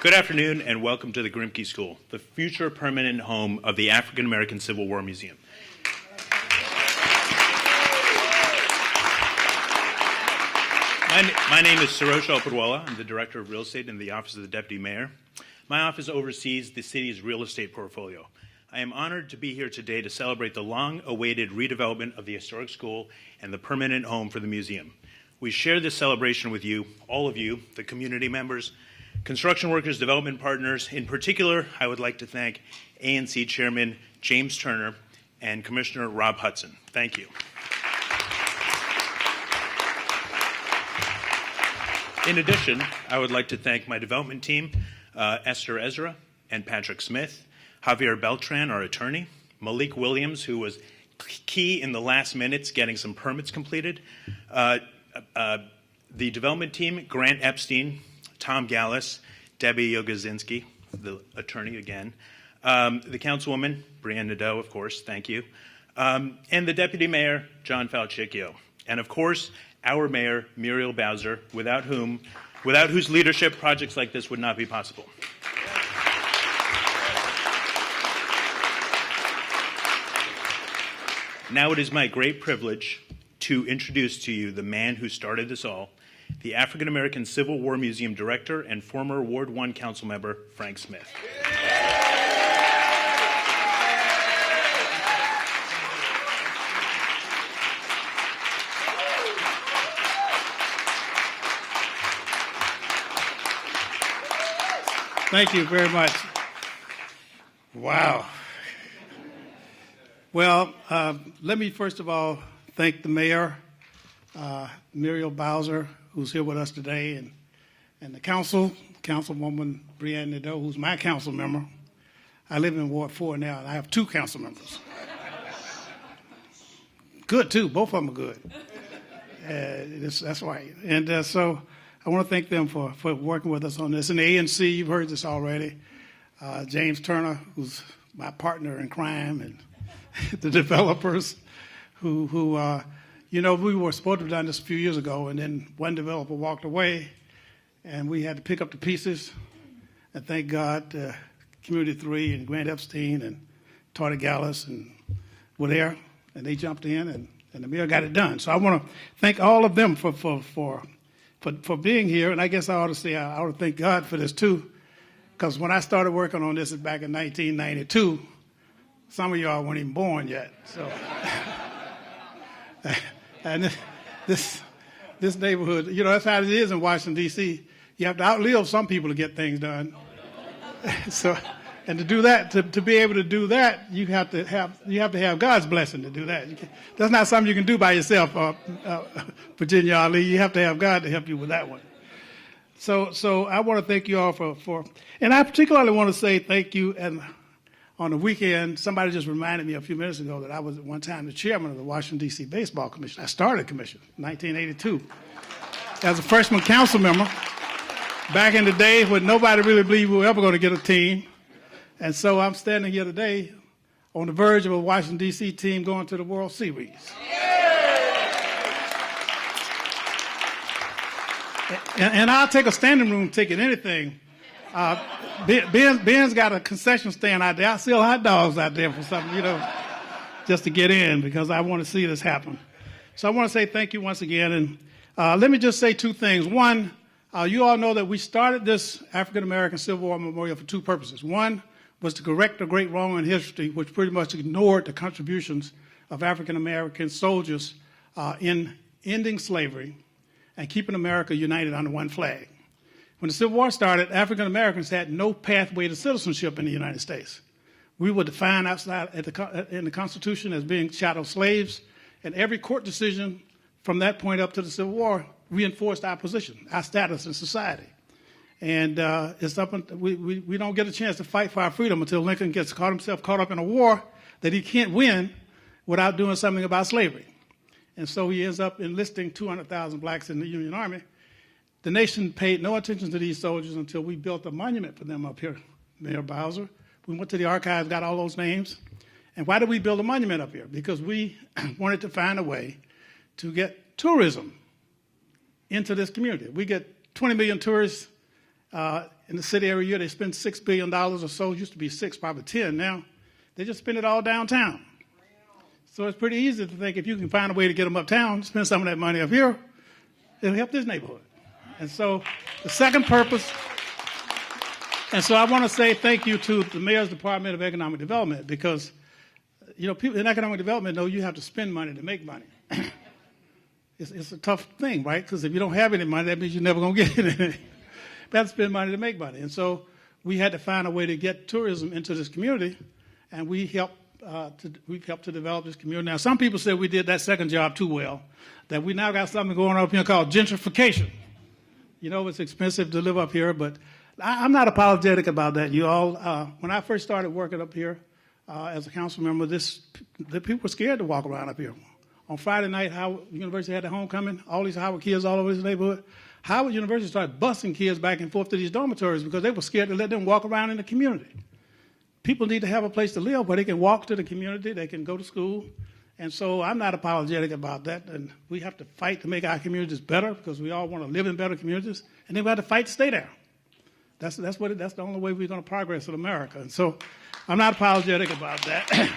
Good afternoon and welcome to the Grimke School, the future permanent home of the African American Civil War Museum. My name is Sarosh Alpadwala. I'm the Director of Real Estate in the Office of the Deputy Mayor. My office oversees the city's real estate portfolio. I am honored to be here today to celebrate the long-awaited redevelopment of the historic school and the permanent home for the museum. We share this celebration with you, all of you, the community members, construction workers, development partners. In particular, I would like to thank ANC Chairman James Turner and Commissioner Rob Hudson. Thank you. In addition, I would like to thank my development team, Esther Ezra and Patrick Smith, Javier Beltran, our attorney, Malik Williams, who was key in the last minutes getting some permits completed, the development team, Grant Epstein, Tom Gallus, Debbie Yogazinski, the attorney again, the councilwoman, Brianne Nadeau, of course, thank you, and the deputy mayor, John Falchicchio, and of course, our mayor, Muriel Bowser, without whose leadership projects like this would not be possible. Now it is my great privilege to introduce to you the man who started this all, the African American Civil War Museum Director and former Ward 1 Council member, Frank Smith. Thank you very much. Wow. Well, let me first of all thank the mayor, Muriel Bowser, who's here with us today, and the Councilwoman Brianne Nadeau, who's my council member. I live in Ward 4 now, and I have 2 council members. Good, too. Both of them are good. That's right. And so I want to thank them for working with us on this. And the ANC, you've heard this already. James Turner, who's my partner in crime, and the developers who we were supposed to have done this a few years ago, and then one developer walked away, and we had to pick up the pieces. And thank God, Community 3 and Grant Epstein and Tardy Gallus and were there, and they jumped in, and the mayor got it done. So I want to thank all of them for being here, and I guess I ought to thank God for this too, because when I started working on this back in 1992, some of y'all weren't even born yet. So, and this neighborhood, that's how it is in Washington D.C. You have to outlive some people to get things done. So, and to do that, to be able to do that, you have to have God's blessing to do that. That's not something you can do by yourself, Virginia Ali. You have to have God to help you with that one. So I want to thank you all for, and I particularly want to say thank you. And on the weekend, somebody just reminded me a few minutes ago that I was at one time the chairman of the Washington D.C. Baseball Commission. I started the commission in 1982 as a freshman council member. Back in the day when nobody really believed we were ever going to get a team. And so I'm standing here today on the verge of a Washington, D.C. team going to the World Series. And I'll take a standing room ticket, anything. Ben's got a concession stand out there. I sell hot dogs out there for something, just to get in because I want to see this happen. So I want to say thank you once again. And let me just say 2 things. One, you all know that we started this African American Civil War Memorial for 2 purposes. One was to correct a great wrong in history, which pretty much ignored the contributions of African American soldiers in ending slavery and keeping America united under one flag. When the Civil War started, African Americans had no pathway to citizenship in the United States. We were defined outside in the Constitution as being chattel slaves, and every court decision from that point up to the Civil War reinforced our position, our status in society. And we don't get a chance to fight for our freedom until Lincoln gets himself caught up in a war that he can't win without doing something about slavery. And so he ends up enlisting 200,000 blacks in the Union Army. The nation paid no attention to these soldiers until we built a monument for them up here, Mayor Bowser. We went to the archives, got all those names. And why did we build a monument up here? Because we wanted to find a way to get tourism into this community. We get 20 million tourists In the city every year, they spend $6 billion or so. It used to be 6, probably 10 now. They just spend it all downtown. So it's pretty easy to think if you can find a way to get them uptown, spend some of that money up here, it'll help this neighborhood. And so the second purpose, and so I want to say thank you to the Mayor's Department of Economic Development because, people in economic development know you have to spend money to make money. It's a tough thing, right? Because if you don't have any money, that means you're never going to get anything. You have to spend money to make money. And so we had to find a way to get tourism into this community, and we've helped to develop this community. Now, some people say we did that second job too well, that we now got something going on up here called gentrification. It's expensive to live up here, but I'm not apologetic about that. You all, when I first started working up here as a council member, the people were scared to walk around up here. On Friday night, Howard University had the homecoming, all these Howard kids all over this neighborhood. Howard University started busing kids back and forth to these dormitories because they were scared to let them walk around in the community. People need to have a place to live where they can walk to the community, they can go to school. And so I'm not apologetic about that. And we have to fight to make our communities better because we all want to live in better communities. And then we have to fight to stay there. That's the only way we're going to progress in America. And so I'm not apologetic about that.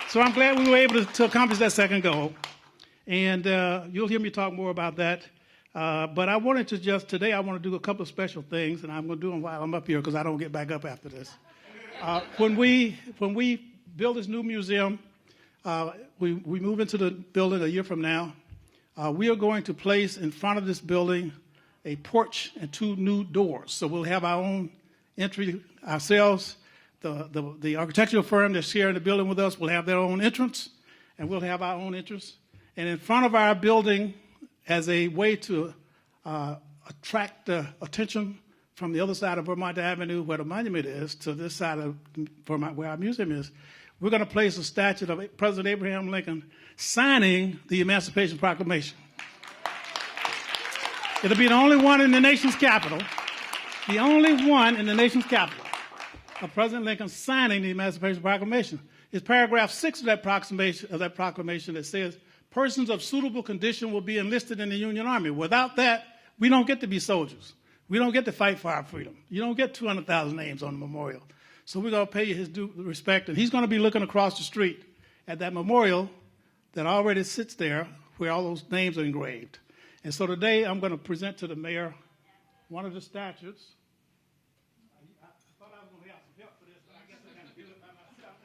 So I'm glad we were able to accomplish that second goal. And you'll hear me talk more about that. But I wanted to today I want to do a couple of special things, and I'm going to do them while I'm up here because I don't get back up after this. When we build this new museum, we move into the building a year from now, we are going to place in front of this building a porch and 2 new doors. So we'll have our own entry ourselves. The architectural firm that's sharing the building with us will have their own entrance, and we'll have our own entrance. And in front of our building, as a way to attract the attention from the other side of Vermont Avenue, where the monument is, to this side of Vermont, where our museum is, we're going to place a statue of President Abraham Lincoln signing the Emancipation Proclamation. It'll be the only one in the nation's capital, the only one in the nation's capital of President Lincoln signing the Emancipation Proclamation. It's paragraph 6 of that proclamation that says, persons of suitable condition will be enlisted in the Union Army. Without that, we don't get to be soldiers. We don't get to fight for our freedom. You don't get 200,000 names on the memorial. So we're going to pay you his due respect. And he's going to be looking across the street at that memorial that already sits there where all those names are engraved. And so today I'm going to present to the mayor one of the statutes. I thought I was going to have some help for this, but I guess I got to do it by myself.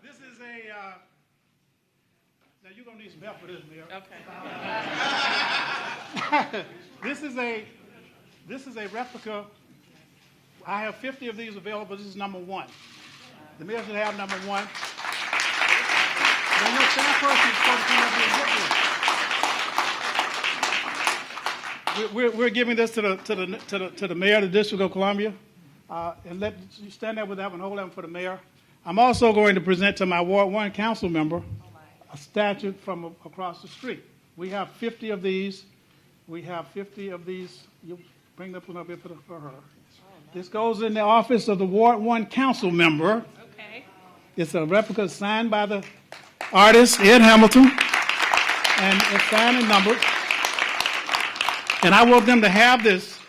This is now you're going to need some help for this, Mayor. Okay. This is a replica. I have 50 of these available. This is number 1. The mayor should have number 1. Then your staff person is supposed to come up here and get this. We're giving this to the mayor of the District of Columbia, and let you stand there with that one. Hold that one for the mayor. I'm also going to present to my Ward 1 council member a statute from across the street. We have 50 of these. We have 50 of these. You bring that one up here for her. This goes in the office of the Ward 1 council member. Okay. It's a replica signed by the artist, Ed Hamilton, and it's signed and numbered. And I want them to have this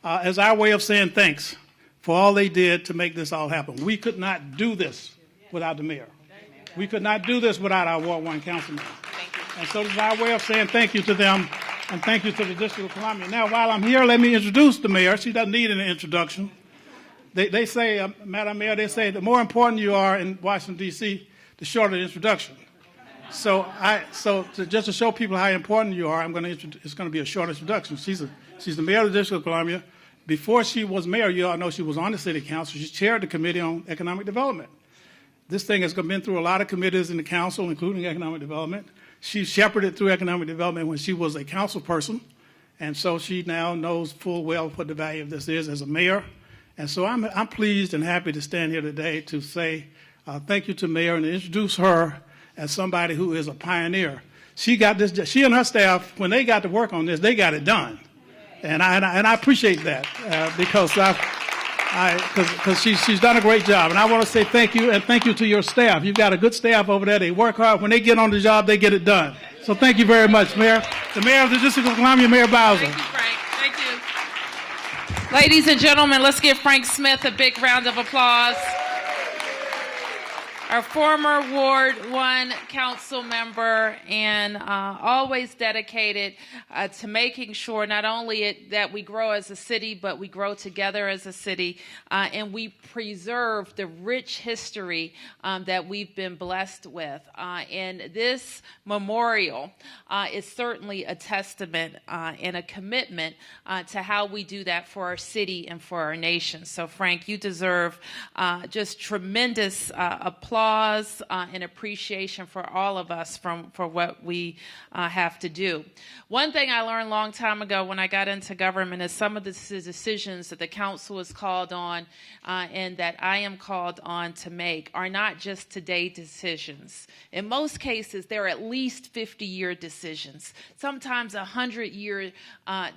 as our way of saying thanks for all they did to make this all happen. We could not do this without the mayor. We could not do this without our Ward 1 councilman. And so this is our way of saying thank you to them and thank you to the District of Columbia. Now, while I'm here, let me introduce the mayor. She doesn't need an introduction. They say, Madam Mayor, they say the more important you are in Washington, D.C., the shorter the introduction. So just to show people how important you are, it's going to be a short introduction. She's the mayor of the District of Columbia. Before she was mayor, you all know she was on the city council. She chaired the Committee on Economic Development. This thing has been through a lot of committees in the council, including economic development. She shepherded through economic development when she was a council person, and so she now knows full well what the value of this is as a mayor. And so I'm pleased and happy to stand here today to say thank you to Mayor and to introduce her as somebody who is a pioneer. She got this. She and her staff, when they got to work on this, they got it done, and I appreciate that because she's done a great job, and I want to say thank you, and thank you to your staff. You've got a good staff over there. They work hard. When they get on the job, they get it done. So thank you very much, Mayor. The Mayor of the District of Columbia, Mayor Bowser. Thank you, Frank. Thank Ladies and gentlemen, let's give Frank Smith a big round of applause. Our former Ward 1 council member and always dedicated to making sure not only that we grow as a city, but we grow together as a city, and we preserve the rich history that we've been blessed with. And this memorial is certainly a testament and a commitment to how we do that for our city and for our nation. So, Frank, you deserve just tremendous applause and appreciation for all of us for what we have to do. One thing I learned a long time ago when I got into government is some of the decisions that the council is called on and that I am called on to make are not just today decisions. In most cases, they're at least 50-year decisions, sometimes 100-year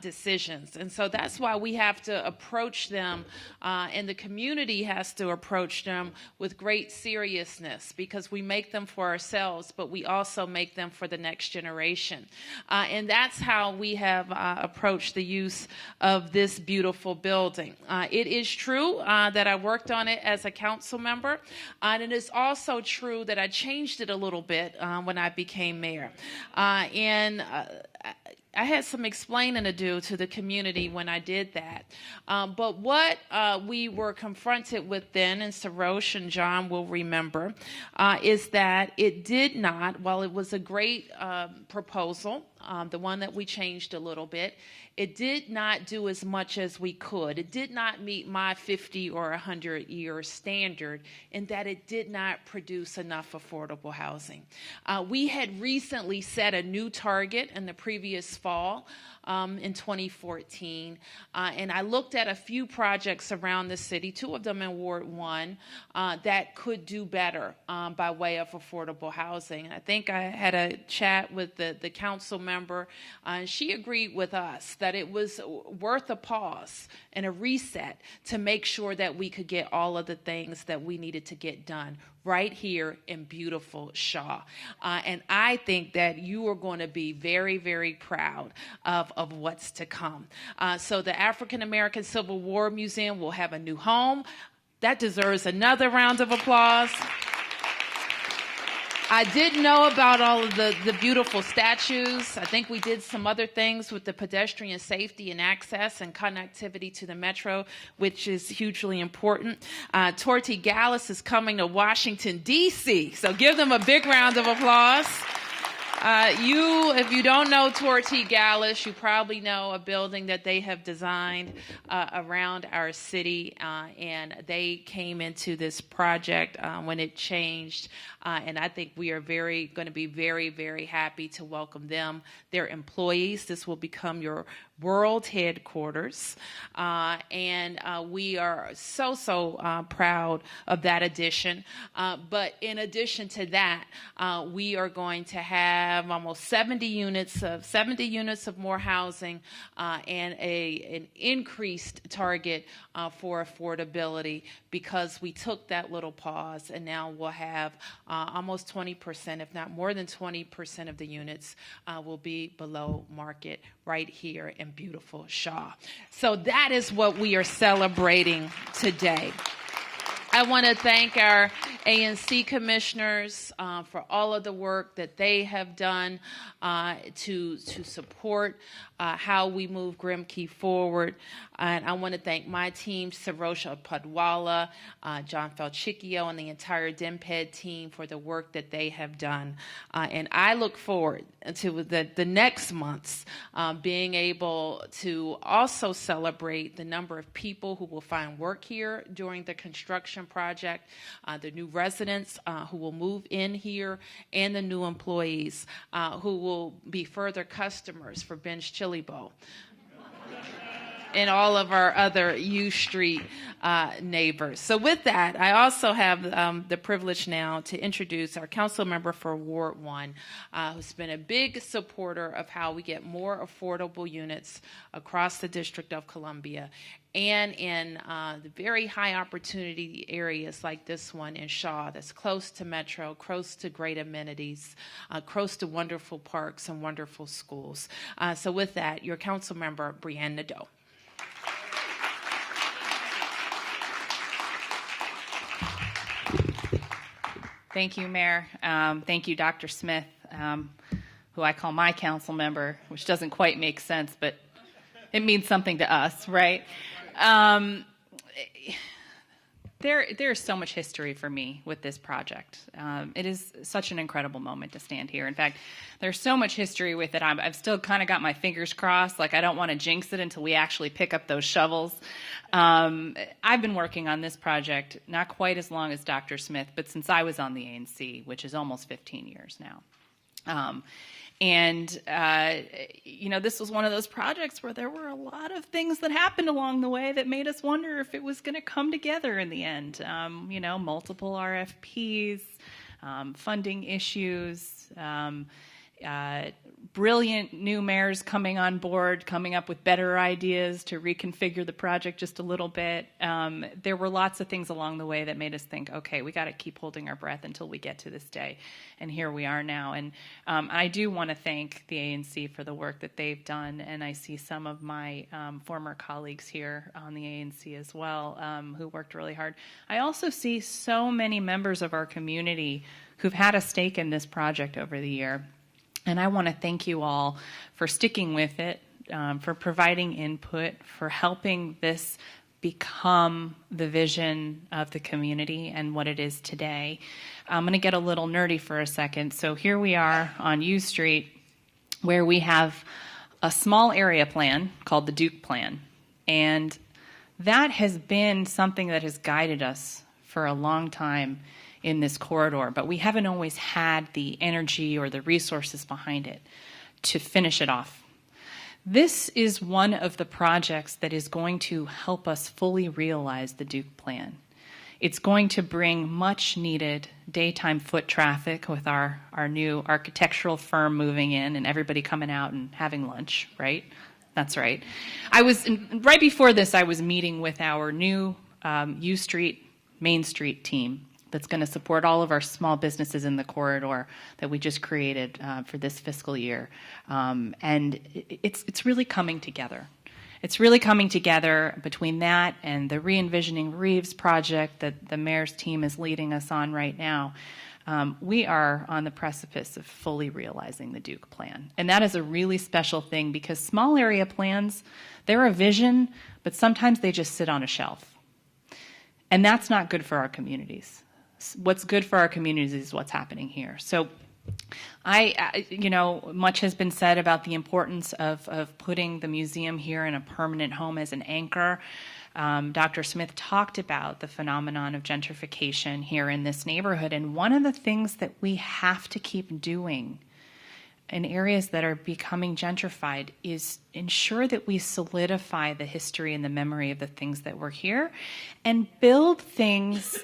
decisions. And so that's why we have to approach them, and the community has to approach them with great seriousness, because we make them for ourselves, but we also make them for the next generation. And that's how we have approached the use of this beautiful building. It is true that I worked on it as a council member, and it is also true that I changed it a little bit when I became mayor. I had some explaining to do to the community when I did that. But what we were confronted with then, and Sarosh and John will remember, is that it did not, while it was a great proposal, the one that we changed a little bit, it did not do as much as we could. It did not meet my 50 or 100-year standard in that it did not produce enough affordable housing. We had recently set a new target in the previous fall in 2014, and I looked at a few projects around the city, two of them in Ward 1, that could do better by way of affordable housing. I think I had a chat with the council member, and she agreed with us that it was worth a pause and a reset to make sure that we could get all of the things that we needed to get done right here in beautiful Shaw. And I think that you are going to be very, very proud of what's to come. So the African American Civil War Museum will have a new home. That deserves another round of applause. I did know about all of the beautiful statues. I think we did some other things with the pedestrian safety and access and connectivity to the metro, which is hugely important. Torty Gallus is coming to Washington, D.C., so give them a big round of applause. If you don't know Torty Gallus, you probably know a building that they have designed around our city, and they came into this project when it changed, and I think we are going to be very, very happy to welcome them, their employees. This will become your world headquarters, and we are so proud of that addition. But in addition to that, we are going to have almost 70 units of more housing, and an increased target for affordability, because we took that little pause, and now we'll have almost 20%, if not more than 20% of the units will be below market right here in beautiful Shaw. So that is what we are celebrating today. I want to thank our ANC commissioners for all of the work that they have done to support how we move Grimke forward. And I want to thank my team, Sarosha Padwala, John Felchicchio, and the entire DMPED team for the work that they have done. And I look forward to the next months being able to also celebrate the number of people who will find work here during the construction project, the new residents who will move in here, and the new employees who will be further customers for Ben's Chili Bowl and all of our other U Street neighbors. So with that, I also have the privilege now to introduce our council member for Ward 1, who's been a big supporter of how we get more affordable units across the District of Columbia, and in the very high opportunity areas like this one in Shaw, that's close to Metro, close to great amenities, close to wonderful parks and wonderful schools. So with that, your council member, Brianne Nadeau. Thank you, Mayor. Thank you, Dr. Smith, who I call my council member, which doesn't quite make sense, but it means something to us, right? There's so much history for me with this project. It is such an incredible moment to stand here. In fact, there's so much history with it. I've still kind of got my fingers crossed. Like, I don't want to jinx it until we actually pick up those shovels. I've been working on this project not quite as long as Dr. Smith, but since I was on the ANC, which is almost 15 years now. This was one of those projects where there were a lot of things that happened along the way that made us wonder if it was going to come together in the end. Multiple RFPs, funding issues, brilliant new mayors coming on board, coming up with better ideas to reconfigure the project just a little bit. There were lots of things along the way that made us think, okay, we got to keep holding our breath until we get to this day. And here we are now. And I do want to thank the ANC for the work that they've done. And I see some of my former colleagues here on the ANC as well who worked really hard. I also see so many members of our community who've had a stake in this project over the year. And I want to thank you all for sticking with it, for providing input, for helping this become the vision of the community and what it is today. I'm going to get a little nerdy for a second. So here we are on U Street, where we have a small area plan called the Duke Plan. And that has been something that has guided us for a long time in this corridor, but we haven't always had the energy or the resources behind it to finish it off. This is one of the projects that is going to help us fully realize the Duke Plan. It's going to bring much needed daytime foot traffic with our new architectural firm moving in and everybody coming out and having lunch, right? That's right. Right before this, I was meeting with our new U Street, Main Street team that's going to support all of our small businesses in the corridor that we just created for this fiscal year. And it's really coming together. It's really coming together between that and the Re-envisioning Reeves project that the mayor's team is leading us on right now. We are on the precipice of fully realizing the Duke Plan. And that is a really special thing because small area plans, they're a vision, but sometimes they just sit on a shelf. And that's not good for our communities. What's good for our communities is what's happening here. So much has been said about the importance of putting the museum here in a permanent home as an anchor. Dr. Smith talked about the phenomenon of gentrification here in this neighborhood. And one of the things that we have to keep doing in areas that are becoming gentrified is ensure that we solidify the history and the memory of the things that were here and build things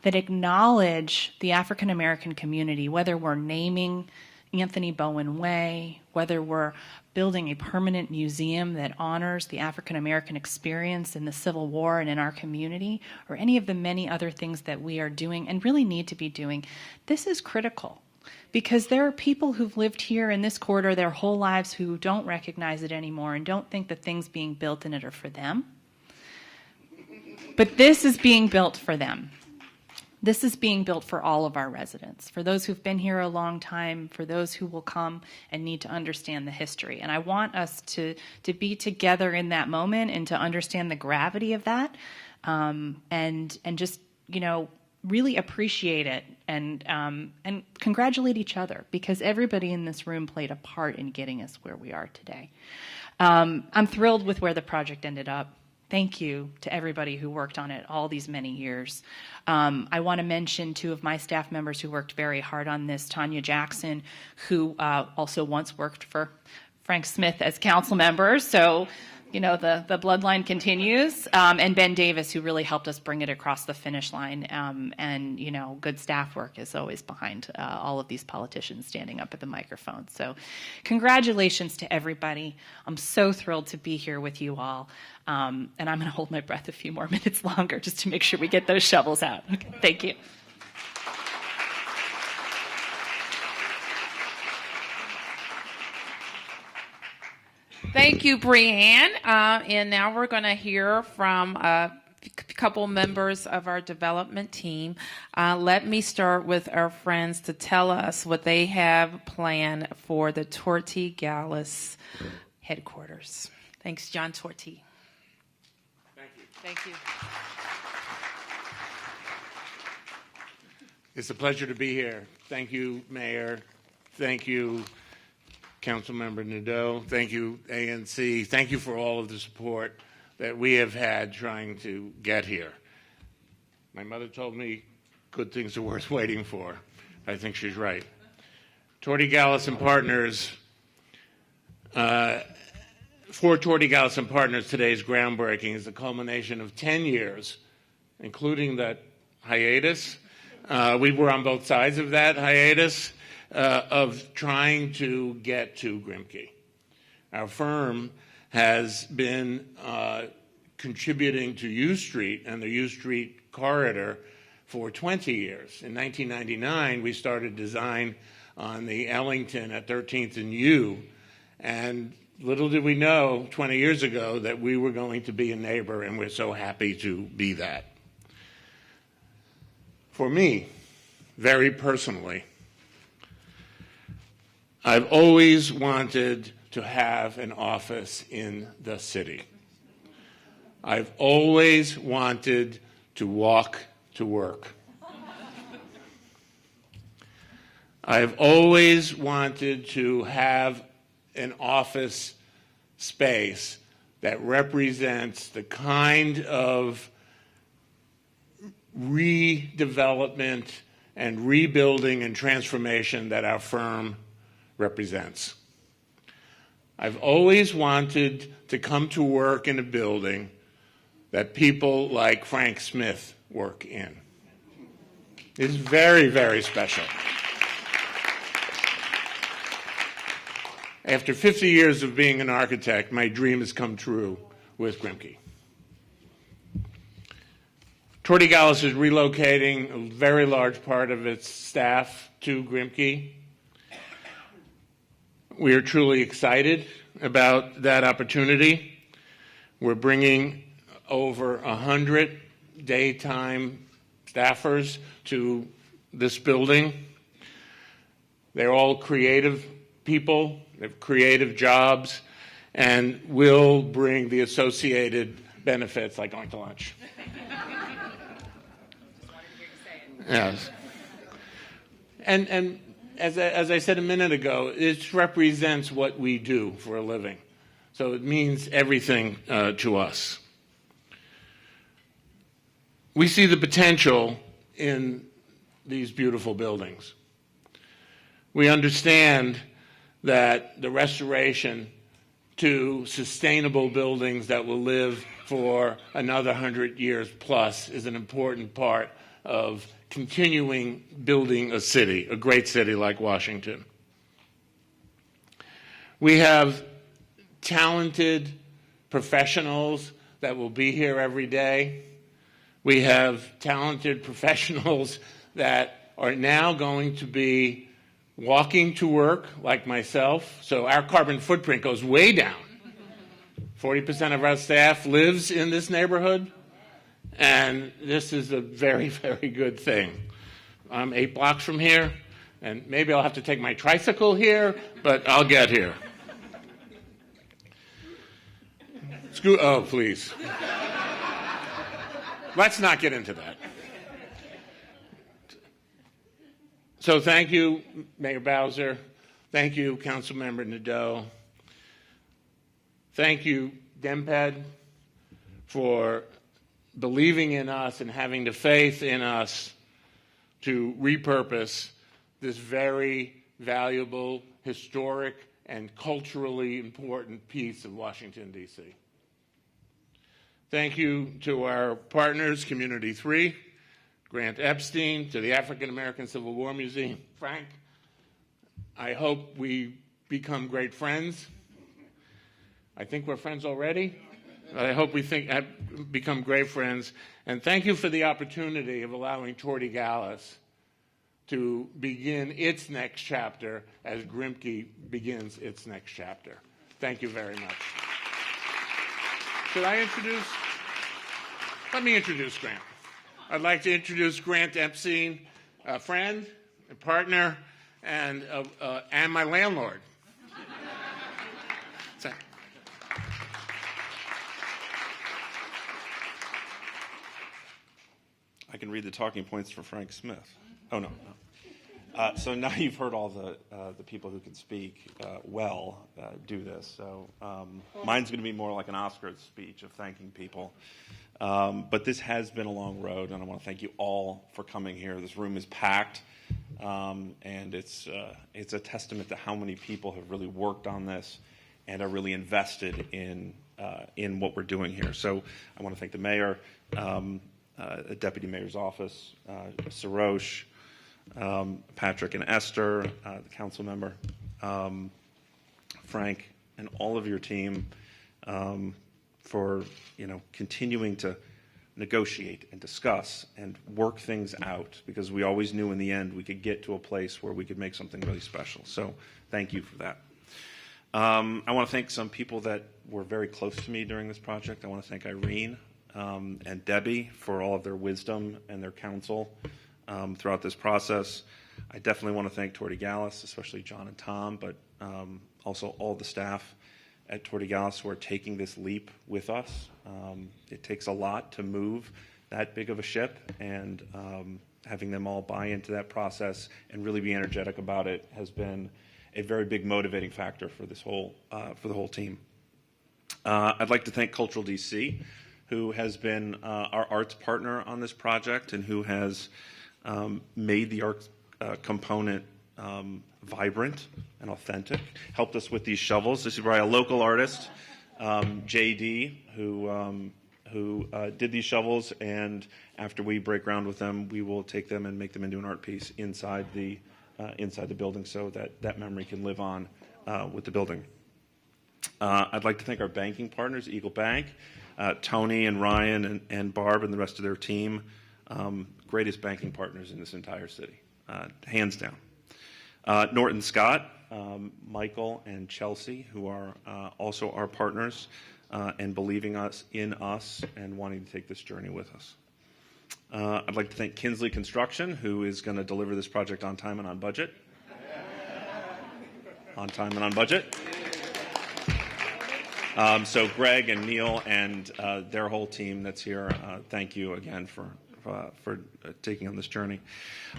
that acknowledge the African American community, whether we're naming Anthony Bowen Way, whether we're building a permanent museum that honors the African American experience in the Civil War and in our community, or any of the many other things that we are doing and really need to be doing. This is critical because there are people who've lived here in this corridor their whole lives who don't recognize it anymore and don't think the things being built in it are for them. But this is being built for them. This is being built for all of our residents, for those who've been here a long time, for those who will come and need to understand the history. And I want us to be together in that moment and to understand the gravity of that, and just, really appreciate it and congratulate each other, because everybody in this room played a part in getting us where we are today. I'm thrilled with where the project ended up. Thank you to everybody who worked on it all these many years. I want to mention two of my staff members who worked very hard on this. Tanya Jackson, who also once worked for Frank Smith as council member, so the bloodline continues. And Ben Davis, who really helped us bring it across the finish line. And good staff work is always behind all of these politicians standing up at the microphone. So congratulations to everybody. I'm so thrilled to be here with you all. And I'm going to hold my breath a few more minutes longer just to make sure we get those shovels out. Okay, thank you. Thank you, Brianne. And now we're going to hear from couple members of our development team. Let me start with our friends to tell us what they have planned for the Torty Gallus headquarters. Thanks, John Torty. Thank you. Thank you. It's a pleasure to be here. Thank you, Mayor. Thank you, Councilmember Nadeau. Thank you, ANC. Thank you for all of the support that we have had trying to get here. My mother told me good things are worth waiting for. I think she's right. Torty Gallus and Partners, for Torty Gallus and Partners, today's groundbreaking is the culmination of 10 years, including that hiatus. We were on both sides of that hiatus of trying to get to Grimke. Our firm has been contributing to U Street and the U Street corridor for 20 years. In 1999, we started design on the Ellington at 13th and U, and little did we know 20 years ago that we were going to be a neighbor, and we're so happy to be that. For me, very personally, I've always wanted to have an office in the city. I've always wanted to walk to work. I've always wanted to have an office space that represents the kind of redevelopment and rebuilding and transformation that our firm represents. I've always wanted to come to work in a building that people like Frank Smith work in. It's very, very special. After 50 years of being an architect, my dream has come true with Grimke. Torty Gallus is relocating a very large part of its staff to Grimke. We are truly excited about that opportunity. We're bringing over 100 daytime staffers to this building. They're all creative people, they have creative jobs, and will bring the associated benefits like going to lunch. Yes. And as I said a minute ago, it represents what we do for a living. So it means everything to us. We see the potential in these beautiful buildings. We understand that the restoration to sustainable buildings that will live for another 100 years plus is an important part of continuing building a city, a great city like Washington. We have talented professionals that will be here every day. We have talented professionals that are now going to be walking to work, like myself. So our carbon footprint goes way down. 40% of our staff lives in this neighborhood, and this is a very, very good thing. I'm 8 blocks from here, and maybe I'll have to take my tricycle here, but I'll get here. Oh, please. Let's not get into that. So thank you, Mayor Bowser. Thank you, Councilmember Nadeau. Thank you, DEMPED, for believing in us and having the faith in us to repurpose this very valuable, historic, and culturally important piece of Washington, D.C. Thank you to our partners, Community 3, Grant Epstein, to the African American Civil War Museum, Frank. I hope we become great friends. I think we're friends already. I hope we become great friends. And thank you for the opportunity of allowing Torty Gallus to begin its next chapter as Grimke begins its next chapter. Thank you very much. Should I introduce? Let me introduce Grant. I'd like to introduce Grant Epstein, a friend, a partner, and my landlord. I can read the talking points for Frank Smith. Oh, no. So now you've heard all the people who can speak do this. So mine's going to be more like an Oscars speech of thanking people. But this has been a long road, and I want to thank you all for coming here. This room is packed, and it's a testament to how many people have really worked on this and are really invested in what we're doing here. So I want to thank the mayor, the deputy mayor's office, Sarosh, Patrick and Esther, the council member, Frank, and all of your team for continuing to negotiate and discuss and work things out, because we always knew in the end we could get to a place where we could make something really special. So thank you for that. I want to thank some people that were very close to me during this project. I want to thank Irene and Debbie for all of their wisdom and their counsel throughout this process. I definitely want to thank Torty Gallus, especially John and Tom, but also all the staff at Torty Gallus who are taking this leap with us. It takes a lot to move that big of a ship, and having them all buy into that process and really be energetic about it has been a very big motivating factor for this whole for the whole team. I'd like to thank Cultural DC, who has been our arts partner on this project and who has made the arts component vibrant and authentic, helped us with these shovels. This is by a local artist, JD, who did these shovels, and after we break ground with them, we will take them and make them into an art piece inside the building, so that memory can live on with the building. I'd like to thank our banking partners, Eagle Bank, Tony and Ryan and Barb and the rest of their team, greatest banking partners in this entire city, hands down. Norton Scott, Michael and Chelsea, who are also our partners and believing in us and wanting to take this journey with us. I'd like to thank Kinsley Construction, who is going to deliver this project on time and on budget. On time and on budget. So Greg and Neil and their whole team that's here, thank you again for taking on this journey.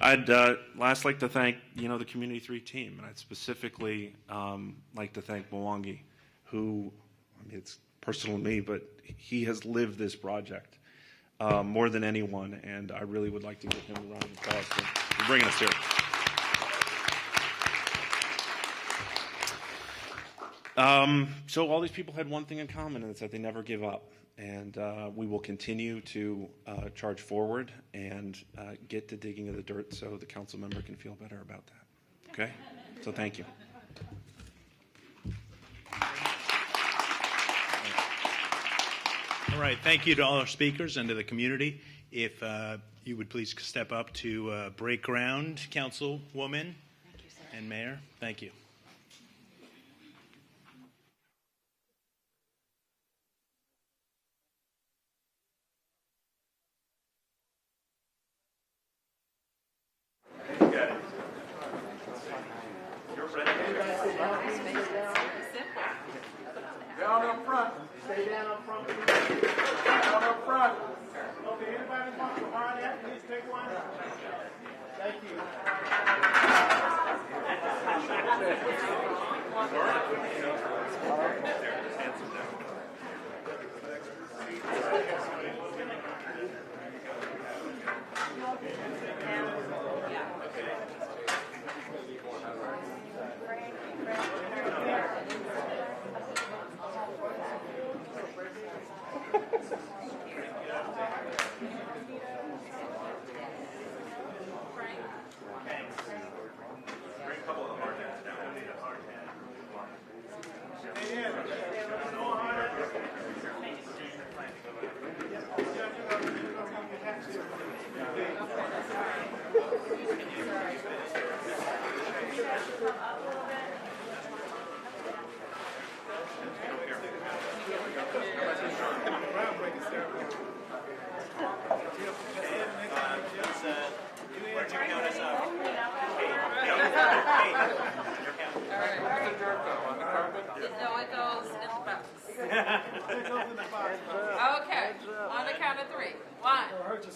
I'd last like to thank the Community 3 team, and I'd specifically like to thank Mwangi, who, it's personal to me, but he has lived this project more than anyone, and I really would like to give him a round of applause for bringing us here. So all these people had one thing in common, and it's that they never give up. And we will continue to charge forward and get to digging in the dirt so the council member can feel better about that. Okay? So thank you. All right. Thank you to all our speakers and to the community. If you would please step up to break ground, Councilwoman and Mayor. Thank you. Down up front. Stay down up front. Down up front. Okay, anybody want to behind that? Please take one. Thank you. Groundbreaking ceremony. in that box. Okay, on the count of three. 1, 2,